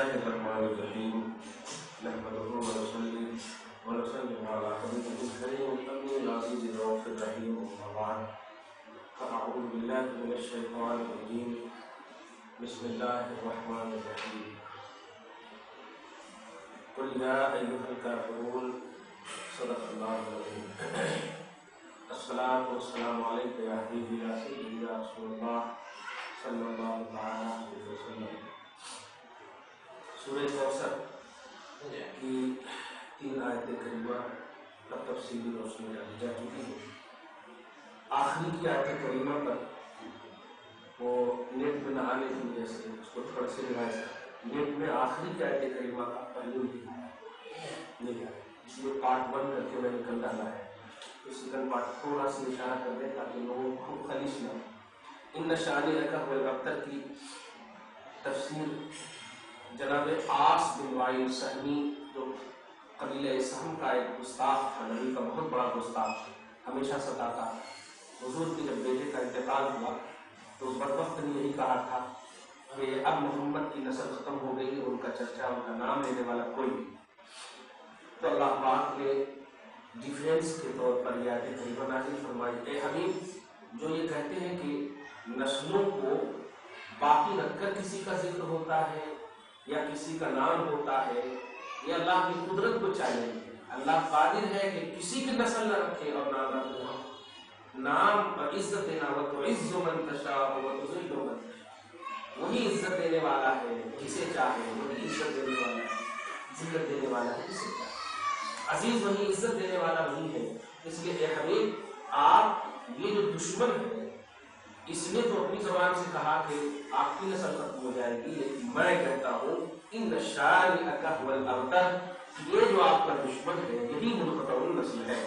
الله الرحمن الرحيم نحمده ونصلي ونسلم على حبيبه الكريم الأمين العزيز الرؤوف الرحيم أما بعد فأعوذ بالله من الشيطان الرجيم بسم الله الرحمن الرحيم قل يا أيها الكافرون صدق الله العظيم الصلاة والسلام عليك يا حبيبي يا سيدي يا رسول الله صلی اللہ علیہ وسلم۔ سورہ کوثر کی 3 آیتیں کریمہ پر تفصیلی روشنی ڈالی جا چکی ہے۔ آخری کی آیت کریمہ پر وہ نیٹ میں نہ آنے کی وجہ سے اس کو تھوڑا سے ریوائز نیٹ میں آخری کی آیت کریمہ کا پہلو نہیں آیا، اس لیے پارٹ 1 کر کے میں نکل ڈالا ہے۔ اس سیکنڈ پارٹ تھوڑا سا اشارہ کر دیں تاکہ لوگوں کو خلیش نہ ہو۔ ان شانئک هو الابتر کی تفسیر جناب عاص بن وائل سہمی جو قبیلہ سہم کا ایک گستاخ تھا، نبی کا بہت بڑا گستاخ، ہمیشہ ستاتا۔ حضور کے جب بیٹے کا انتقال ہوا تو اس وقت نے یہی کہا تھا کہ اب محمد کی نسل ختم ہو گئی، ان کا چرچا، ان کا نام لینے والا کوئی نہیں۔ تو اللہ پاک نے ڈیفینس کے طور پر یہ آیت کریمہ نازل فرمائی، اے حبیب جو یہ کہتے ہیں کہ نسلوں کو باقی رکھ کر کسی کا ذکر ہوتا ہے یا کسی کا نام ہوتا ہے، یہ اللہ کی قدرت کو چاہیے۔ اللہ قادر ہے کہ کسی کی نسل نہ رکھے اور نام نہ رکھے۔ نام اور عزت دینا، وتعز من تشاء وتذل من تشاء، وہی عزت دینے والا ہے جسے چاہے، وہی عزت دینے والا ہے، ذلت دینے والا ہے جسے چاہے۔ عزیز وہی، عزت دینے والا وہی ہے۔ اس لیے اے حبیب آپ یہ جو دشمن ہے اس نے تو اپنی زبان سے کہا کہ آپ کی نسل ختم ہو جائے گی، لیکن میں کہتا ہوں ان شانئک هو الابتر، یہ جو آپ کا دشمن ہے یہی منقطع النسل ہے،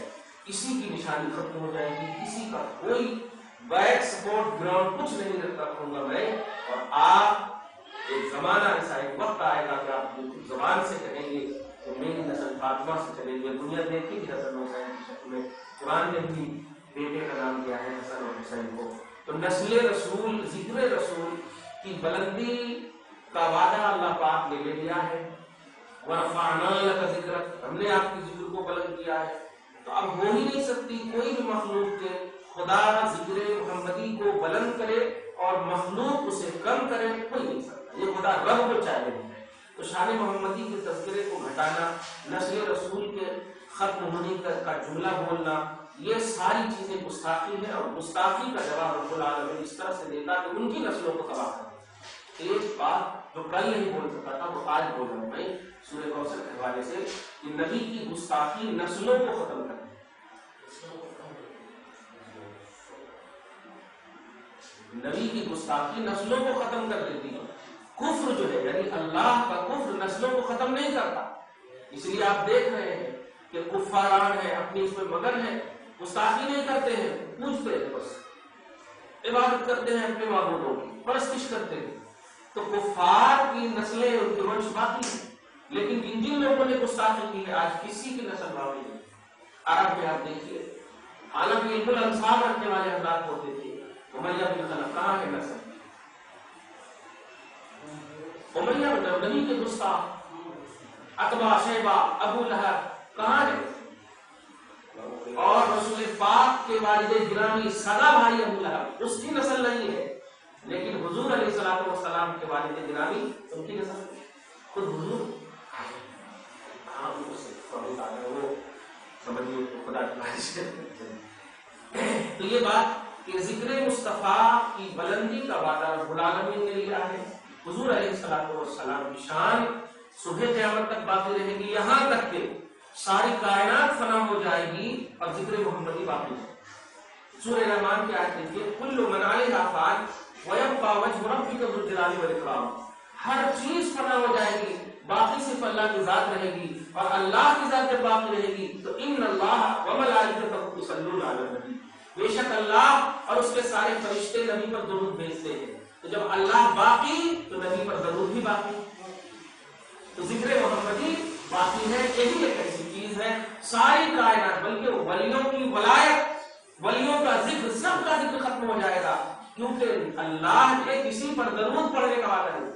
اسی کی نشانی ختم ہو جائے گی، کسی کا کوئی بیک سپورٹ گراؤنڈ کچھ نہیں رکھوں گا میں۔ اور آپ ایک زمانہ ایسا، ایک وقت آئے گا کہ آپ زبان سے کہیں گے کہ میری نسل فاطمہ سے چلے گی۔ دنیا دیکھے گی حسن حسین کی شکل میں، قرآن نے بھی بیٹے کا نام دیا ہے حسن اور حسین کو۔ تو نسل رسول، ذکر رسول کی بلندی کا وعدہ اللہ پاک نے لے لیا ہے۔ وَرَفَعْنَا لَكَ ذِكْرَكَ، ہم نے آپ کی ذکر کو بلند کیا ہے۔ تو اب ہو ہی نہیں سکتی کوئی بھی مخلوق کے خدا ذکر محمدی کو بلند کرے اور مخلوق اسے کم کرے، کوئی نہیں سکتا۔ یہ خدا رب کو چاہے ہے۔ تو شان محمدی کے تذکرے کو گھٹانا، نسل رسول کے ختم ہونے کا جملہ بولنا، یہ ساری چیزیں گستاخی ہے، اور گستاخی کا جواب رب العالمین اس طرح سے دیتا کہ ان کی نسلوں کو تباہ کر دے۔ ایک بات جو کل نہیں بول سکتا تھا وہ آج بول رہا ہوں میں سورہ کوثر کے حوالے سے، کہ نبی کی گستاخی نسلوں کو ختم کر دے۔ نبی کی گستاخی نسلوں کو ختم کر دیتی ہے۔ کفر جو ہے یعنی اللہ کا کفر نسلوں کو ختم نہیں کرتا۔ اس لیے آپ دیکھ رہے ہیں کہ کفاران ہیں، اپنی اس میں مگن ہیں، گستاخی نہیں کرتے ہیں، پوجتے ہیں، بس عبادت کرتے ہیں اپنے معبودوں کی، پرستش کرتے ہیں۔ تو کفار کی نسلیں، ان کے ونش باقی ہیں، لیکن جن لوگوں نے گستاخی کی ہے آج کسی کی نسل باقی نہیں۔ عرب میں آپ دیکھیے، حالانکہ علم الانصاب رکھنے والے حضرات ہوتے تھے، امیہ بن خلف کہاں ہے نسل؟ امیہ بن نبی کے گستاخ، عتبہ، شیبہ، ابو لہب کہاں ہے؟ اور رسول پاک کے والد گرامی سگا بھائی ابو لہب، اس کی نسل نہیں ہے، لیکن حضور علیہ الصلوۃ والسلام کے والد گرامی ان کی نسل خود حضور وہ سمجھیے خدا کی بارش ہے۔ تو یہ بات کہ ذکر مصطفیٰ کی بلندی کا وعدہ رب العالمین نے لیا ہے۔ حضور علیہ الصلوۃ والسلام کی شان صبح قیامت تک باقی رہے گی، یہاں تک کہ ساری کائنات فنا ہو جائے گی اور ذکر محمدی باقی ہے۔ سورہ رحمان کی آیت دیکھیے، کل من علیہا فان ویبقى وجہ ربک ذو الجلال والاکرام، ہر چیز فنا ہو جائے گی، باقی صرف اللہ کی ذات رہے گی، اور اللہ کی ذات جب باقی رہے گی تو ان اللہ وملائکتہ یصلون علی النبی، بے شک اللہ اور اس کے سارے فرشتے نبی پر درود بھیجتے ہیں۔ تو جب اللہ باقی تو نبی پر درود بھی باقی، تو ذکر محمدی باقی ہے۔ یہی ایک ایسی چیز ہے ساری کائنات، بلکہ ولیوں کی ولایت، ولیوں کا ذکر، سب کا ذکر ختم ہو جائے گا، کیونکہ اللہ نے کسی پر درود پڑھنے کا وعدہ نہیں،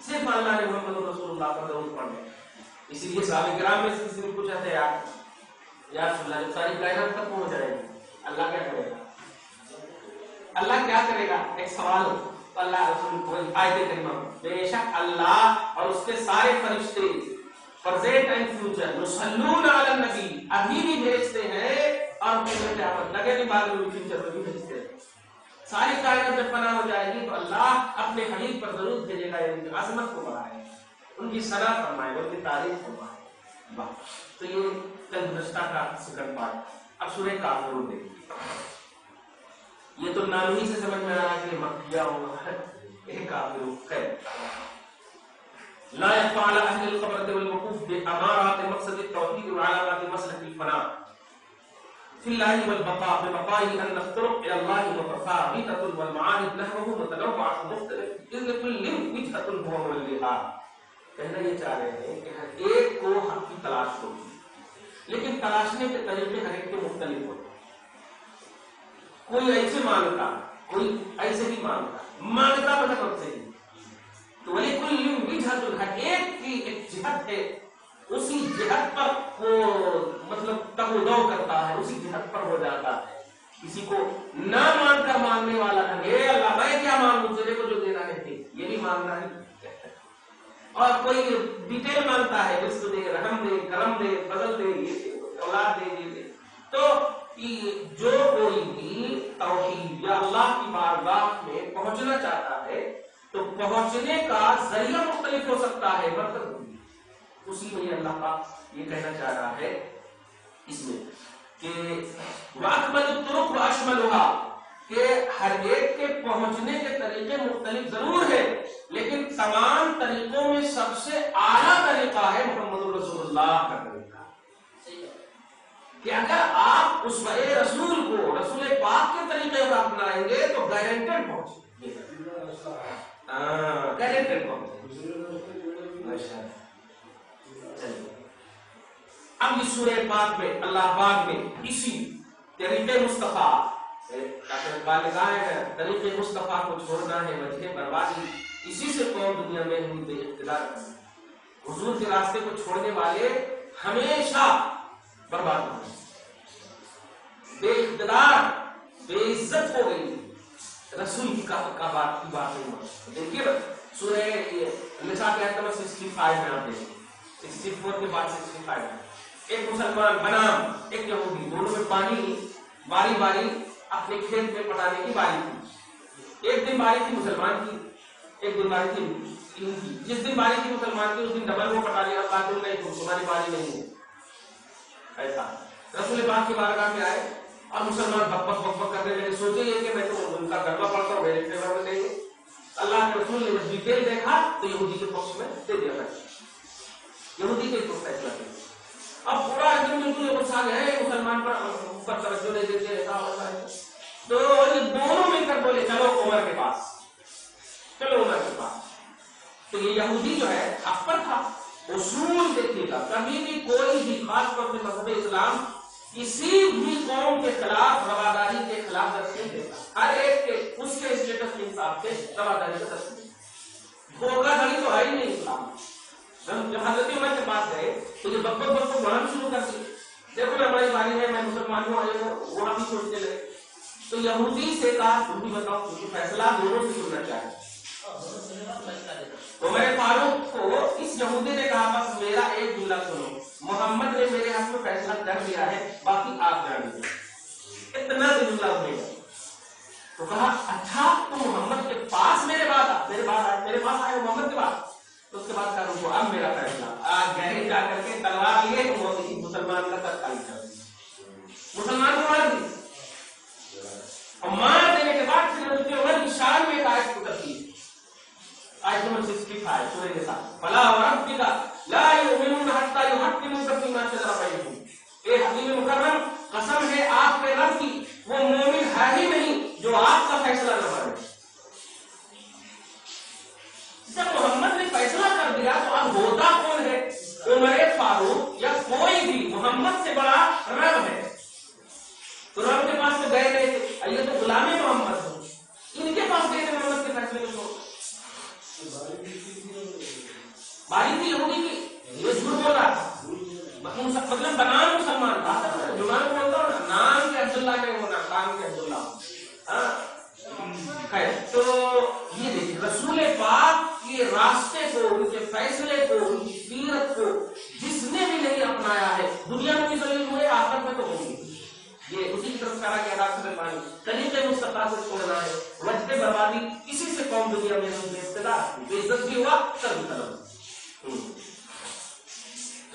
صرف اللہ نے محمد رسول اللہ کا درود پڑھنا ہے. اسی لیے صحابہ کرام میں سے کسی نے پوچھا تھا یا رسول اللہ جب ساری کائنات ختم ہو جائے گی اللہ کیا کرے گا؟ اللہ کیا کرے گا؟ ایک سوال ہو تو اللہ رسول کو آیت کریمہ بے شک اللہ اور اس کے سارے فرشتے پرزینٹ اینڈ فیوچر یصلون علی النبی ابھی بھی بھیجتے ہیں اور قیامت لگے بھی بعد میں فیوچر میں بھی بھیجتے ہیں. ساری کائنات جب فنا ہو جائے گی تو اللہ اپنے حبیب پر ضرور بھیجے گا. ان کی عظمت کو بڑھائے ان کی ثنا فرمائے ان کی تعریف فرمائے. تو یہ کل گزشتہ کا سیکنڈ پارٹ. اب سورہ کافرون دیکھیے. یہ تو نام ہی سے سمجھ میں آ رہا ہے کہ مکیہ ہوگا ایک کافر خیر. لا يخفى على اهل الخبرة والوقوف بامارات مقصد التوحيد وعلامات مسلك الفناء في الله والبقاء ببقائه ان الطرق الى الله متفاوتة والمعارف نحوه متنوعة مختلف اذ لكل وجهة هو موليها. کہنا یہ چاہ رہے ہیں کہ ہر ایک کو حق کی تلاش ہوگی لیکن تلاشنے کے طریقے ہر ایک کے مختلف ہوتے ہیں. کوئی ایسے مانگتا کوئی ایسے ہی مانگتا مطلب سے ہی تو وَلِكُلٍّ وِجْهَةٌ ہر ایک کی ایک جہت ہے اسی جہت پر وہ مطلب تگو کرتا ہے اسی جہت پر ہو جاتا ہے. کسی کو نہ مان کر مانگنے والا ہے اے اللہ میں کیا مانگوں تیرے کو جو دینا ہے یہ بھی مانگنا ہے. اور کوئی ڈیٹیل مانگتا ہے رزق دے رحم دے کرم دے فضل دے یہ اولاد دے یہ دے. تو جو کوئی بھی توحید یا اللہ کی بارگاہ میں پہنچنا چاہتا ہے تو پہنچنے کا ذریعہ مختلف ہو سکتا ہے مطلب اسی میں اللہ پاک یہ کہنا چاہ رہا ہے اس میں کہ وَأَكْمَلُ الطُّرُقُ وَأَشْمَلُهَا کہ ہر ایک کے پہنچنے کے طریقے مختلف ضرور ہے لیکن تمام طریقوں میں سب سے اعلیٰ طریقہ ہے محمد رسول اللہ کا طریقہ. کہ اگر آپ اس رسول کو رسول پاک کے طریقے پر اپنائیں گے تو گارنٹیڈ پہنچے اب اس سورہ پاک میں اللہ پاک نے اسی طریقے مصطفیٰ طریقے مصطفیٰ کو چھوڑنا ہے وجہ بربادی اسی سے قوم دنیا میں ہوئی بے اقتدار. حضور کے راستے کو چھوڑنے والے ہمیشہ برباد ہو گئے بے اقتدار بے عزت ہو گئی. رسول کی بات نہیں. دیکھیے سورہ نساء کے آیت نمبر 65 میں آپ دیکھیں 64 کے بعد 65 میں ایک مسلمان بنام ایک یہودی دونوں میں پانی باری باری اپنے کھیت میں پٹانے کی باری تھی. ایک دن باری تھی مسلمان کی ایک دن باری تھی ان کی. جس دن باری تھی مسلمان کی اس دن ڈبل وہ پٹا لیا قاتل نہیں تمہاری باری نہیں ہے. ایسا رسول پاک کی بارگاہ میں آئے اور مسلمان بک بک کرنے لگے. سوچے یہ کہ میں تو ان کا گربہ پڑتا ہوں میرے فیور میں نہیں. اللہ کے رسول نے جب ڈیٹیل دیکھا تو یہودی کے پکش میں دے دیا تھا. یہودی کے تو فیصلہ کیا. اب پورا ایک دم بالکل غصہ ہے مسلمان پر توجہ نہیں دیتے ایسا ہوتا ہے. تو یہ دونوں مل کر بولے چلو عمر کے پاس چلو عمر کے پاس. تو یہ یہودی جو ہے حق پر تھا. اصول دیکھیے گا کبھی بھی کوئی بھی خاص طور سے مذہب اسلام کسی بھی قوم کے خلاف رواداری کے خلاف درس نہیں دیتا. ہر ایک کے اس کے اسٹیٹس کے حساب سے رواداری کا درس دیتا. دھوکہ دھڑی تو ہے ہی نہیں اسلام. جب حضرت عمر کے پاس گئے تو یہ بک بڑھانا شروع کر دی. دیکھو میں ہماری باری ہے میں مسلمان ہوں وہ بھی سوچنے لگے. تو یہودی سے کہا تم بھی بتاؤ کیونکہ فیصلہ دونوں سے سننا چاہیے. عمر فاروق کو اس یہودی نے کہا بس میرا ایک جملہ سنو محمد نے میرے ہاتھ میں فیصلہ کر دیا ہے باقی آپ جان لیجیے. اتنا سے جملہ ہوئے گا. تو کہا اچھا تو محمد کے پاس میرے پاس آئے محمد کے پاس. تو اس کے بعد کہا رکو اب میرا فیصلہ آج گہرے جا کر کے تلوار لیے تو مسلمان کا تتکال کر مسلمان کو مار دی. اور مار دینے کے بعد پھر حضرت عمر کی شان میں ایک آیت اترتی ہے. آیت نمبر 65 سورہ نساء فلا وربک لا یؤمنون حتی یحکموک فیما شجر بینہم. اے حبیب مکرم قسم ہے آپ کے رب کی وہ مومن ہے ہی نہیں جو آپ کا فیصلہ نہ مانے. جب محمد نے فیصلہ کر دیا تو اب ہوتا کون ہے؟ عمر فاروق یا کوئی بھی محمد سے بڑا رب ہے. تو رب کے پاس تو گئے تھے یہ تو غلام محمد ہو ان کے پاس گئے تھے محمد کے فیصلے کو. باری تھی یہودی کی، یہ جھوٹ بول رہا تھا، مطلب بنام مسلمان تھا، جو میں بولتا ہوں نا، نام کے عبداللہ کے ہونا، کام کے عبداللہ. خیر، تو یہ دیکھیں رسول پاک کے راستے کو، ان کے فیصلے کو، ان کی سیرت کو جس نے بھی نہیں اپنایا ہے، دنیا میں بھی ذلیل ہوئے، آخرت میں تو ہوں گے. یہ اسی کی طرف اشارہ کیا راستہ میں پانی طریقے مصطفیٰ کو چھوڑنا ہے. وجہ بربادی کسی سے قوم دنیا میں نہیں، بے ابتدا بے عزت بھی ہوا، کر بھی طلب.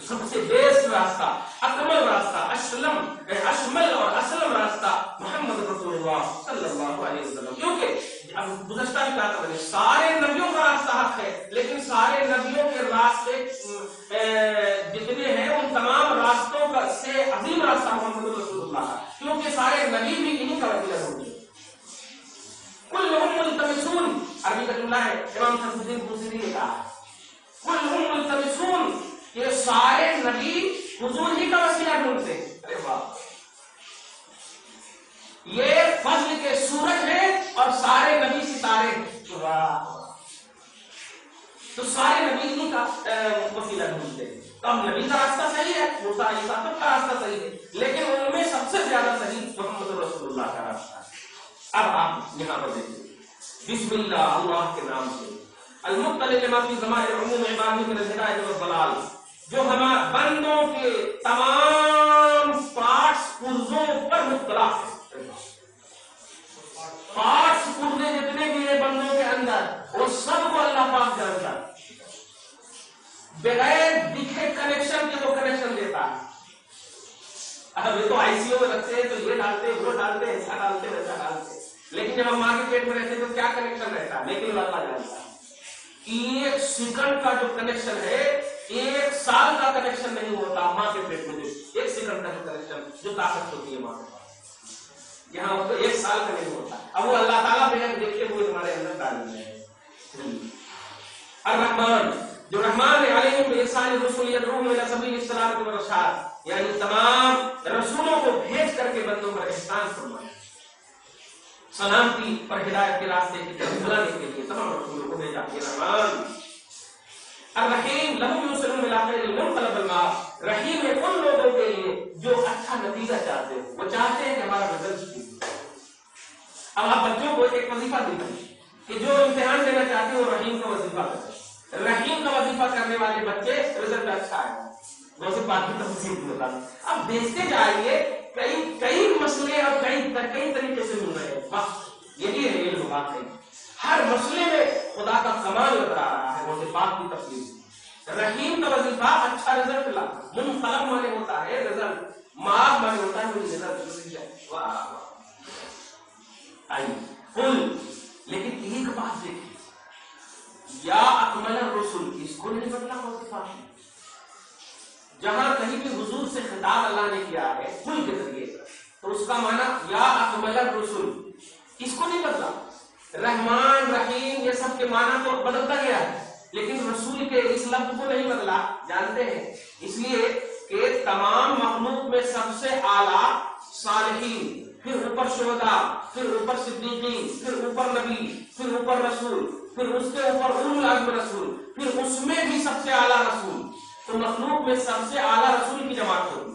سب سے بیسٹ راستہ، اکمل راستہ، اشمل اور اسلم راستہ محمد رسول اللہ صلی اللہ علیہ وسلم. کیونکہ اب گزشتہ بھی کہا تھا میں نے، سارے نبیوں کا راستہ حق ہے، لیکن سارے نبیوں کے راستے جتنے ہیں ان تمام راستوں کا سے عظیم راستہ محمد رسول اللہ کا، کیونکہ سارے نبی بھی انہی کا وسیلہ ہوتے ہیں. کلہم ملتمسون، عربی کا جملہ ہے، امام شمس الدین بوصیری نے کہا ہے، کلہم ملتمسون، یہ سارے نبی حضور ہی کا وسیلہ ڈھونڈتے ہیں. ارے واہ، یہ فضل کے سورج ہے اور سارے نبی ستارے ہیں. واہ، تو سارے نبی ہی کا وسیلہ ڈھونڈتے ہیں. تو اب نبی کا راستہ صحیح ہے، موسیٰ علیہ السلام کا راستہ صحیح ہے، لیکن ان میں سب سے زیادہ صحیح محمد رسول اللہ کا راستہ ہے. اب آپ یہاں پر دیکھیں، بسم اللہ، اللہ کے نام سے، المطلع لما فی ضمائر عموم عبادہ من الہدایۃ والضلال، جو ہمارے بندوں کے تمام پارٹس پرزوں پر مطلع ہے. پارٹس پرزے جتنے بھی ہیں بندوں کے اندر، وہ سب کو اللہ پاک جانتا ہے. بغیر دکھے کنیکشن کے وہ کنیکشن دیتا ہے. اب یہ تو آئی سی یو میں رکھتے ہیں تو یہ ڈالتے ہیں، وہ ڈالتے ہیں، ایسا ڈالتے ہیں، ویسا ڈالتے ہیں، لیکن جب ہم ماں کے پیٹ میں رہتے ہیں تو کیا کنیکشن رہتا ہے؟ لیکن اللہ جانتا ہے. ایک سیکنڈ کا جو کنیکشن ہے، ایک سال کا کنیکشن نہیں ہوتا ماں کے پیٹ میں. ایک سیکنڈ کا جو کنیکشن، جو طاقت ہوتی ہے ماں کے پاس، یہاں تو ایک سال کا نہیں ہوتا. اب وہ اللہ تعالیٰ بغیر دیکھتے ہوئے ہمارے اندر ڈال دیا ہے. الرحمن، جو رحمان علیہ بإرسال الرسل یدعوہم الی سبیل السلامۃ والرشاد، یعنی تمام رسولوں کو بھیج کر کے بندوں پر احسان فرمایا، سلامتی اور ہدایت کے راستے کی طرف بلانے کے لیے تمام رسولوں کو بھیجا. یہ رحمان. الرحیم، لہم یوصلون الی خیر المنقلب المآب، رحیم ہے ان لوگوں کے لیے جو اچھا نتیجہ چاہتے ہیں، وہ چاہتے ہیں کہ ہمارا رزلٹ ٹھیک. اب آپ بچوں کو ایک وظیفہ دیں کہ جو امتحان دینا چاہتے ہیں وہ رحیم کا وظیفہ کریں. رحیم کا وظیفہ کرنے والے بچے رزلٹ اچھا ہے. ویسے بات کی تفصیل بتا دیں. اب دیکھتے جائیے کئی مسئلے اور کئی طریقے سے مل رہے ہیں. یہی ہے علم بات ہے. ہر مسئلے میں خدا کا کمال نظر آ رہا ہے. وہ بات کی تفصیل. رحیم کا وظیفہ اچھا رزلٹ لا. منقلب مانے ہوتا ہے رزلٹ، معاف مانے ہوتا ہے مجھے رزلٹ. واہ واہ. لیکن ایک بات دیکھیے، یا اکمل الرسل، اس کو نہیں بدلا وظیفہ. جہاں کہیں بھی حضور سے خطاب اللہ نے کیا ہے کل کے ذریعے، تو اس کا معنی یا اکمل الرسل، اس کو نہیں بدلا. رحمان، رحیم، یہ سب کے معنی تو بدلتا گیا ہے، لیکن رسول کے اس لفظ کو نہیں بدلا. جانتے ہیں اس لیے کہ تمام مخلوق میں سب سے اعلیٰ صالحین، پھر اوپر شہداء، پھر اوپر صدیقین، پھر اوپر نبی، پھر اوپر رسول، پھر اس کے اوپر اولو العزم رسول، پھر اس میں بھی سب سے اعلیٰ رسول. تو مخلوق میں سب سے اعلیٰ رسول کی جماعت ہوگی،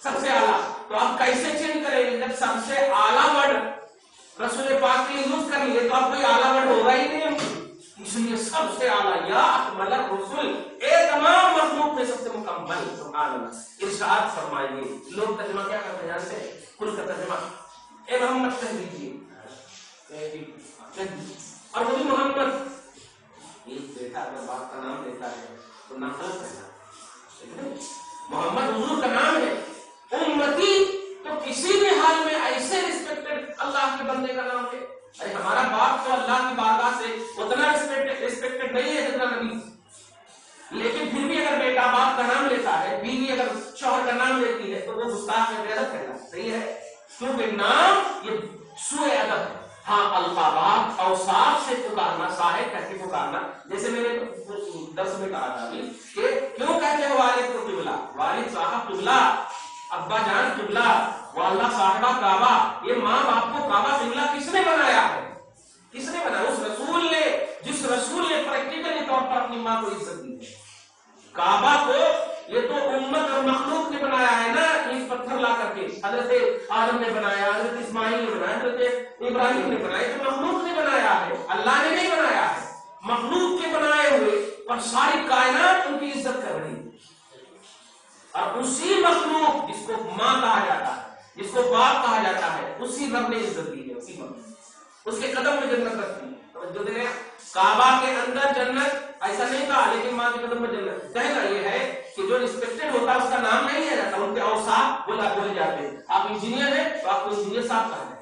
سب سے اعلیٰ. تو آپ کیسے چینج کریں گے جب سب سے اعلیٰ ورڈ رسول پاک کے لیے یوز کریں گے تو آپ کوئی اعلیٰ ورڈ ہوگا ہی نہیں. اس لیے سب سے اعلیٰ یا اکمل الرسل، اے تمام مخلوق میں سب سے مکمل. سبحان اللہ. ارشاد فرمائیے. لوگ ترجمہ کیا کرتے ہیں جانتے ہیں؟ کل کا ترجمہ اے محمد کہہ دیجیے، اور وہ بھی محمد. ایک بیٹا اگر باپ کا نام لیتا ہے تو نام غلط ہے. محمد حضور کا نام ہے. امتی تو کسی بھی حال میں ایسے ریسپیکٹڈ اللہ کے بندے کا نام ہے. ارے ہمارا باپ تو اللہ کی بارگاہ سے اتنا ریسپیکٹڈ نہیں ہے جتنا نبی. لیکن پھر بھی اگر بیٹا باپ کا نام لیتا ہے، بیوی اگر شوہر کا نام لیتی ہے تو وہ گستاخ میں غیرت کہنا. صحیح ہے، کیونکہ نام یہ سوء ادب ہے. ہاں القابات اوصاف سے پکارنا، صاحب کہہ کے پکارنا، جیسے میں نے درس میں کہا تھا کہ کیوں کہتے ہیں والد کو قبلہ؟ والد صاحب قبلہ، ابا جان قبلہ، والدہ صاحبہ کعبہ. یہ ماں باپ کو کعبہ قبلہ کس نے بنایا ہے؟ کس نے بنایا؟ اس رسول نے، جس رسول نے پریکٹیکلی طور پر اپنی ماں کو عزت دی ہے. کعبہ کو یہ تو امت اور مخلوق نے بنایا ہے نا، اینٹ پتھر لا کر کے. حضرت آدم نے بنایا، حضرت اسماعیل نے بنایا، حضرت ابراہیم نے بنایا. تو مخلوق نے بنایا ہے، اللہ نے نہیں بنایا ہے. مخلوق کے بنائے ہوئے اور ساری کائنات ان کی عزت کر رہی ہے. اور اسی مخلوق جس کو ماں کہا جاتا ہے، جس کو باپ کہا جاتا ہے، اسی رب نے عزت دی ہے. اسی مخلوق اس کے قدم میں جنت رکھی ہے. جو دے کعبہ کے اندر جنت ایسا نہیں کہا، لیکن ماں کے قدم میں جنت. کہنا یہ ہے کہ جو ریسپیکٹڈ ہوتا ہے اس کا نام نہیں لیا جاتا، ان کے اوصاف بولے جاتے ہیں. آپ انجینئر ہیں تو آپ کو انجینئر صاحب کہنا ہے.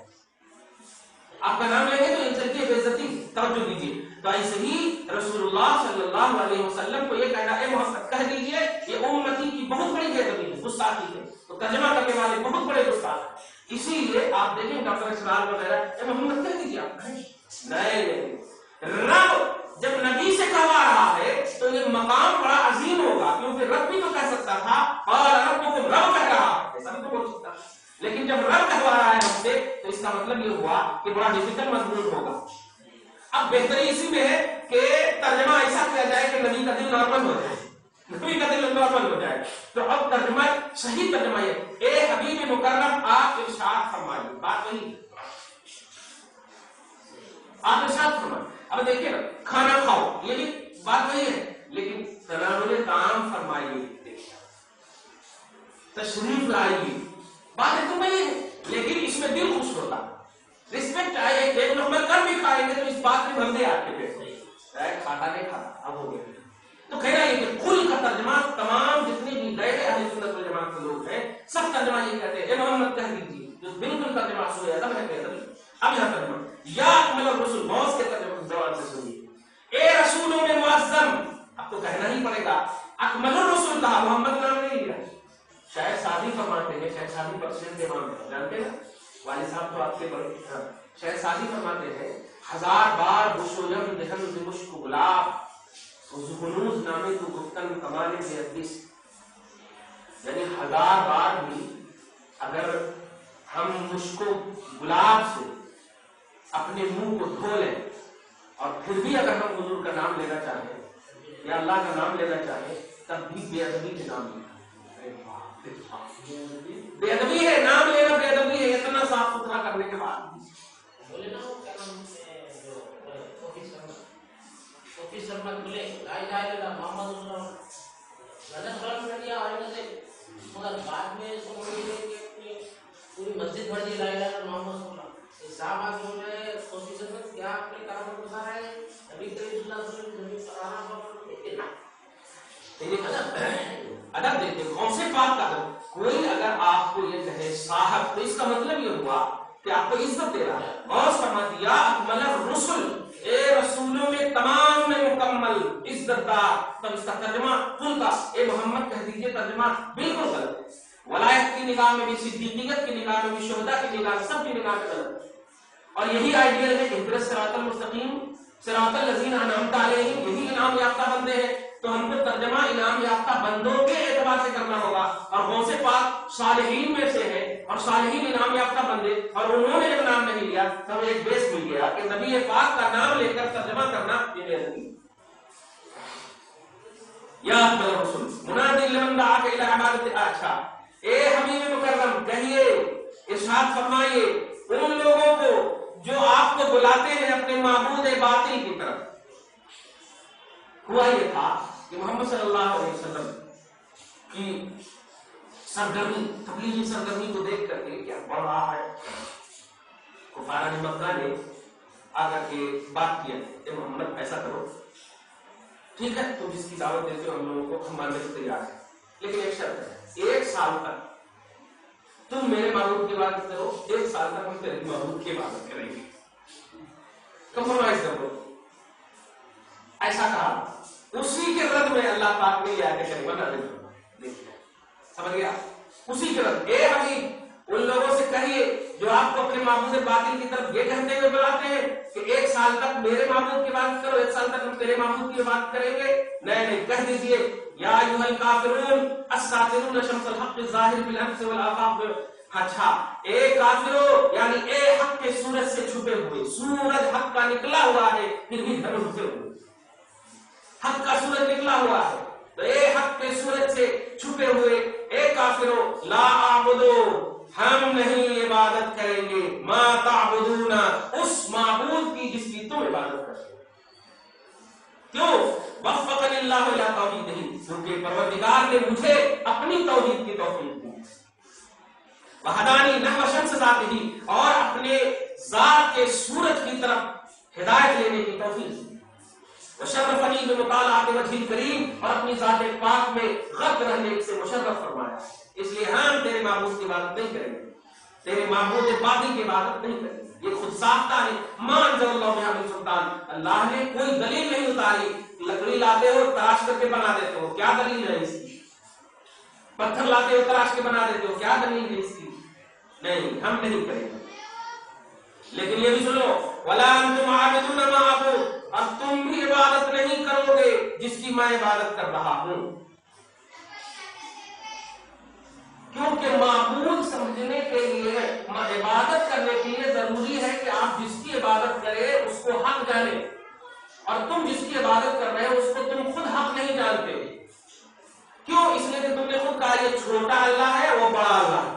آپ کا نام لیں گے تو ان سے بے عزتی. توجہ دیجیے. تو ایسے ہی رسول اللہ صلی اللہ علیہ وسلم کو یہ کہنا اے محمد کہہ دیجیے یہ امتی کی بہت بڑی بے ادبی ہے، گستاخی ہے. تو ترجمہ کرنے والے بہت بڑے گستاخ ہیں. اسی لیے آپ دیکھیں ڈاکٹر اسرار وغیرہ اے محمد کہہ دیجیے. آپ نہیں، رب جب نبی سے کہا رہا ہے تو یہ مقام بڑا عظیم ہوگا، کیونکہ رب بھی تو کہہ سکتا تھا اور رب کو رب کہہ رہا ہے، ایسا تو بول سکتا. لیکن جب رب کہوا رہا ہے ہم سے تو اس کا مطلب یہ ہوا کہ بڑا ڈیفیکلٹ مضمون ہوگا. اب بہتری اسی میں ہے کہ ترجمہ ایسا کیا جائے کہ نبی کا دل نارمل ہو جائے، نبی کا دل نارمل ہو جائے. تو اب ترجمہ صحیح ترجمہ یہ اے حبیب مکرم آپ ارشاد فرمائیے. بات وہی آپ ارشاد فرمائیے. اب دیکھیے نا کھانا کھاؤ یہ بھی بات وہی ہے، لیکن تناول طعام فرمائیے، تشریف لائیے، بات تو وہی ہے، لیکن اس میں دل خوش ہوتا. ریسپیکٹ آئے ایک نمبر کر بھی کھائیں گے تو اس بات میں بندے آپ کے پیٹ کھاتا نہیں کھاتا اب ہو گیا. تو کہنا یہ کہ کل کا ترجمہ تمام جتنے بھی غیر اہل سنت والجماعت کے لوگ ہیں سب ترجمہ یہ کہتے ہیں اے محمد کہہ دیجیے، جو بالکل ترجمہ سوئے ادب ہے کہ ادب. اب یہاں ترجمہ یا اکمل الرسل موت کے ترجمہ جواب سے سنیے. اے رسولوں میں معظم، اب تو کہنا ہی پڑے گا اکمل الرسل کہا، محمد نام نہیں لیا. شاید شادی فرماتے ہیں، شاید شادی پرسنٹ امام ہے، جانتے نا والد صاحب تو آپ کے بڑے شاید شادی فرماتے ہیں 1000 بار بشویم دہن دمشق گلاب زخنوز نامے تو گفتن کمانے بے حدیث. یعنی 1000 بار بھی اگر ہم مشک گلاب سے اپنے منہ کو دھو لیں اور پھر بھی اگر ہم حضور کا نام لینا چاہیں یا اللہ کا نام لینا چاہیں تب بھی بے ادبی کے نام لینا. بے ادبی ہے، نام لینا بے ادبی ہے. اتنا صاف ستھرا کرنے کے بعد پوری مسجد بھر دی لا الہ الا محمد صاحب آج بول رہے ہیں صوفی سنت کیا آپ نے کام کو بتا رہے ہیں نبی کریم صلی اللہ علیہ وسلم نبی ادب دیکھتے کون سے بات کا ادب. کوئی اگر آپ کو یہ کہے صاحب تو اس کا مطلب یہ ہوا کہ آپ کو عزت دے رہا ہے. اور فرما دیا اکمل الرسل اے رسولوں میں تمام میں مکمل عزت دار. تب اس کا ترجمہ کل کا اے محمد کہہ دیجیے ترجمہ بالکل غلط ہے. ولایت کی نگاہ میں بھی، صدیقیت کی نگاہ میں بھی، شہداء کی نگاہ میں، سب کی نگاہ میں غلط ہے. اور یہی آئیڈیل ہے کہ اہدنا الصراط المستقیم صراط الذین انعمت علیہم، یہی انعام یافتہ بندے ہیں. تو ہم کو ترجمہ انعام یافتہ بندوں کے اعتبار سے کرنا ہوگا. اور غوث پاک صالحین میں سے ہے اور صالحین انعام یافتہ بندے، اور انہوں نے جب نام نہیں لیا تو ہمیں ایک بیس مل گیا کہ نبی پاک کا نام لے کر ترجمہ کرنا یہ نہیں. یا اکمل الرسل منادی لمن دعا الی عبادت. اچھا اے حبیب مکرم کہیے، ارشاد فرمائیے ان لوگوں کو جو آپ کو بلاتے ہیں اپنے معبود باطل کی طرف. ہوا یہ تھا کہ محمد صلی اللہ علیہ وسلم کی سرگرمی، تبلیغی سرگرمی کو دیکھ کر کے کیا بڑھ رہا ہے. کفار مکہ نے آ کر کے بات کیا کہ محمد ایسا کرو، ٹھیک ہے تم جس کی دعوت دیتے ہو ہم لوگوں کو ہم ماننے کو تیار ہیں، لیکن ایک شرط ہے 1 سال تک تم میرے معبود کی عبادت کرو، 1 سال تک ہم تیرے معبود کی عبادت کریں گے. کمپرومائز کرو. ایسا کہا. اسی کے رد میں اللہ پاک نے یہ آیت کریمہ نازل فرمائی. سمجھ گیا؟ اسی کے رد اے حبیب ان لوگوں سے کہیے جو آپ کو اپنے معبود باطل کی طرف یہ کہتے ہوئے بلاتے ہیں کہ 1 سال تک میرے معبود کی عبادت کرو، 1 سال تک ہم تیرے معبود کی عبادت کریں گے. نہیں کہہ دیجئے یا ایھا الکافرون الساطرون شمس الحق الظاہر بالامس والآفاق. اچھا اے کافرو یعنی اے حق کے سورج سے چھپے ہوئے، سورج حق کا نکلا ہوا ہے پھر بھی دھرم سے ہوئے. حق کا سورج نکلا ہوا ہے، تو اے حق کے سورج سے چھپے ہوئے اے کافرو، لا اعبدو، ہم نہیں عبادت کریں گے، ما تعبدون، اس معبود کی جس کی تم عبادت کرتے ہو۔ کیوں؟ وفقنی اللہ الی توحیدہ، کیونکہ پروردگار نے مجھے اپنی توحید کی توفیق دی، وہدانی نحو شمس ذاتہ، اور اپنے ذات کے سورج کی طرف ہدایت لینے کی توفیق دی، وشرفنی بمطالعۃ وجہ الکریم، اور اپنی ذات پاک میں غرق رہنے سے مشرف فرمایا، اس لیے ہم تیرے معبود کی عبادت نہیں کریں گے، تیرے معبود باقی کی عبادت نہیں کریں گے۔ یہ خود ساختہ ہے، ما انزل اللہ بہا من سلطان، اللہ نے کوئی دلیل نہیں اتاری، لکڑی لاتے ہو تراش کر کے بنا دیتے ہو، کیا دلیل ہے اس کی؟ پتھر لاتے ہو تراش کے بنا دیتے ہو، کیا دلیل ہے اس کی؟ نہیں، ہم نہیں کریں گے۔ لیکن یہ بھی سنو، وَلَا أَنْتُمْ عَابِدُونَ مَا أَعْبُدُ، اب تم بھی عبادت نہیں کرو گے جس کی میں عبادت کر رہا ہوں، کیونکہ معبود سمجھنے کے لیے، عبادت کرنے کے لیے ضروری ہے کہ آپ جس کی عبادت کریں اس کو حق جانیں، اور تم جس کی عبادت کر رہے ہو اس کو تم خود حق نہیں جانتے۔ کیوں؟ اس لیے کہ تم نے خود کہا یہ چھوٹا اللہ ہے وہ بڑا اللہ ہے،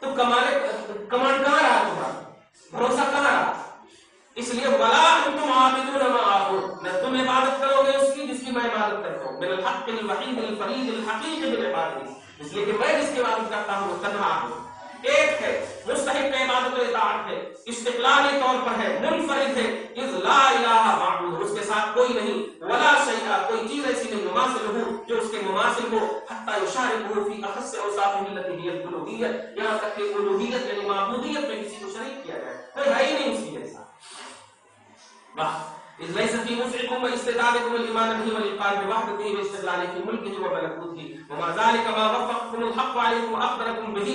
تو کمانڈ کہاں رہا تمہارا؟ بھروسہ کہاں رہا؟ اس لیے وَلَا أَنْتُمْ عَابِدُونَ مَا أَعْبُدُ، نہ تم عبادت کرو گے اس کی جس کی میں عبادت کرتا ہوں، مِنَ الْحَقِّ الْوَحِيدِ الْفَرِيدِ الْحَقِيقِ بِالْعِبَادَةِ، اس لیے کہ میں جس کی عبادت کرتا ہوں وہ تنہا ہوں، ایک ہے، مستحق عبادت و اطاعت ہے، استقلالی طور پر ہے، منفرد ہے، اذ لا الہ معبود، اس کے ساتھ کوئی نہیں، ولا شیء، کوئی چیز ایسی نہیں، مماثل ہو جو اس کے مماثل ہو، حتی یشارکہ فی اخص اوصافہ التی ہی الالوہیت، یہاں تک کہ الوہیت یعنی معبودیت میں کسی کو شریک کیا جائے، کوئی ہے ہی نہیں اس کی جیسا۔ إذ ليس في وسعكم واستطاعتكم الإيمان به والإقرار بوحدته واستقلاله في ملكه وملكوته وما ذلك ما وفقكم الحق عليكم وأخبركم به،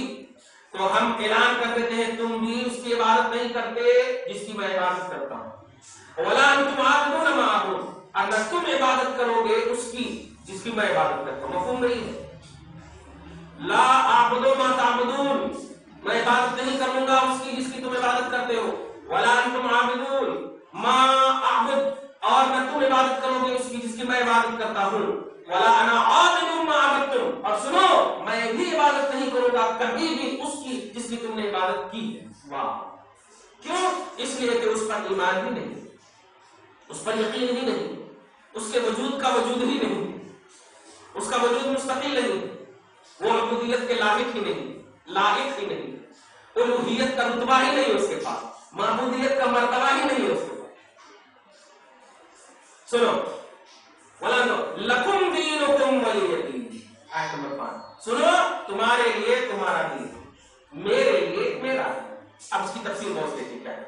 تو ہم اعلان کر دیتے ہیں تم بھی اس کی عبادت نہیں کرتے جس کی میں عبادت کرتا ہوں، ولا انتم عابدون ما اعبد، اور نہ تم عبادت کرو گے اس کی جس کی میں عبادت کرتا ہوں۔ مفہوم نہیں ہے؟ لا اعبد ما تعبدون، میں عبادت نہیں کروں گا اس کی جس کی تم عبادت کرتے ہو، ولا انتم عابدون ما اعبد، اور نہ تم عبادت کرو گے اس کی جس کی میں عبادت کرتا ہوں، ولا انا عابد ما عبدتم، اور سنو میں بھی عبادت نہیں کروں گا کبھی بھی اس کی جس کی تم نے عبادت کی ہے۔ واہ! کیوں؟ اس لیے کہ اس پر ایمان ہی نہیں، اس پر یقین ہی نہیں، اس کے وجود کا وجود ہی نہیں، اس کا وجود مستقل نہیں، وہ عبودیت کے لائق ہی نہیں، الوہیت کا رتبہ ہی نہیں اس کے پاس، معبودیت کا مرتبہ ہی نہیں اس کے پاس۔ سنو، لکم دینکم ولی دین، آیت نمبر 5، سنو تمہارے لیے تمہارا دین، میرے لیے میرا دین۔ اب اس کی تفسیر بہت دیکھیں کیا ہے،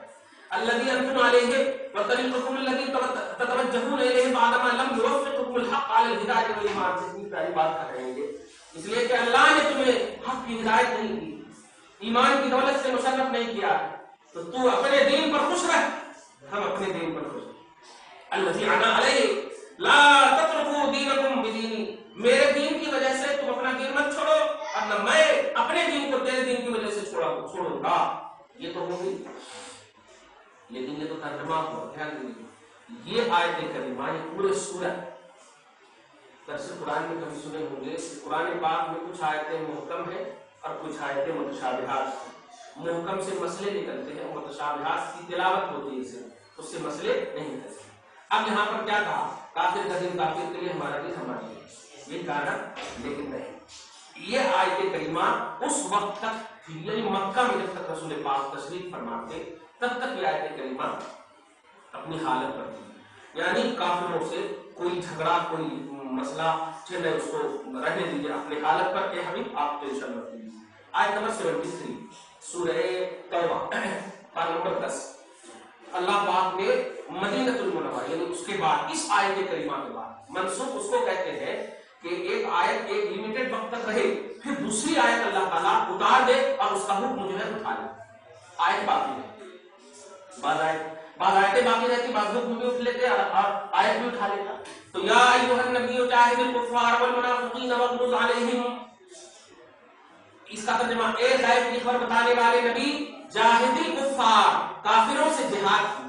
الذی انتم علیہ وطریقکم الذی تتوجہون الیہ بعدما لم یوفقکم الحق علی الہدایۃ والایمان، سے اتنی پیاری بات کر رہے ہیں اس لیے کہ اللہ نے تمہیں حق کی ہدایت نہیں دی، ایمان کی دولت سے مشرف نہیں کیا، تو تو اپنے دین پر خوش رہ، ہم اپنے دین پر خوش رہ۔ الذی عنا علیہ لا تترکوا دینکم بدینی، میرے دین کی وجہ سے تم اپنا دین مت چھوڑو، اور نہ میں اپنے دین کو تیرے دین کی وجہ سے چھوڑوں گا۔ یہ تو ہوگی، لیکن یہ تو ترجمہ ہوا، کیا یہ آیت کریمہ، یہ پورے سورت درس قرآن میں کبھی سنے ہوں گے کہ قرآن پاک میں کچھ آیتیں محکم ہیں اور کچھ آیتیں متشابہات ہیں، محکم سے مسئلے نکلتے ہیں، متشابہات کی تلاوت ہوتی ہے، اس سے مسئلے نہیں نکلتے۔ اب یہاں پر کیا کہا؟ کافر کا دین کافر کے لیے، ہمارا دین ہمارے لیے، یہ کہا، لیکن نہیں، یہ آیت کریمہ اس وقت تک، یعنی مکہ میں جب تک رسول پاک تشریف فرما تھے تب تک یہ آیت کریمہ اپنی حالت پر تھی، یعنی کافروں سے کوئی جھگڑا، کوئی مسئلہ چلے اس کو رہنے دیجیے اپنے حالت پر، کہ حبیب آپ ٹینشن مت لیجیے۔ آیت نمبر 73 سورہ توبہ پارہ نمبر 10، اللہ پاک نے مدینہ المنورہ یعنی اس کے بعد، اس آیت کریمہ کے بعد، منسوخ اس کو کہتے ہیں کہ ایک آیت ایک لمیٹڈ وقت تک رہے، پھر دوسری آیت اللہ تعالیٰ اتار دے اور اس کا حکم جو ہے اٹھا لے، آیت باقی ہے، بعض آیتیں باقی رہتی، بعض حکم بھی اٹھ لیتے اور آیت بھی اٹھا لیتا۔ تو یا ایھا النبی جاہد الکفار والمنافقین واغلظ علیہم، اس کا ترجمہ اے غیب کی خبر بتانے والے نبی، جاہد الکفار، کافروں سے جہاد کی،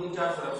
3 4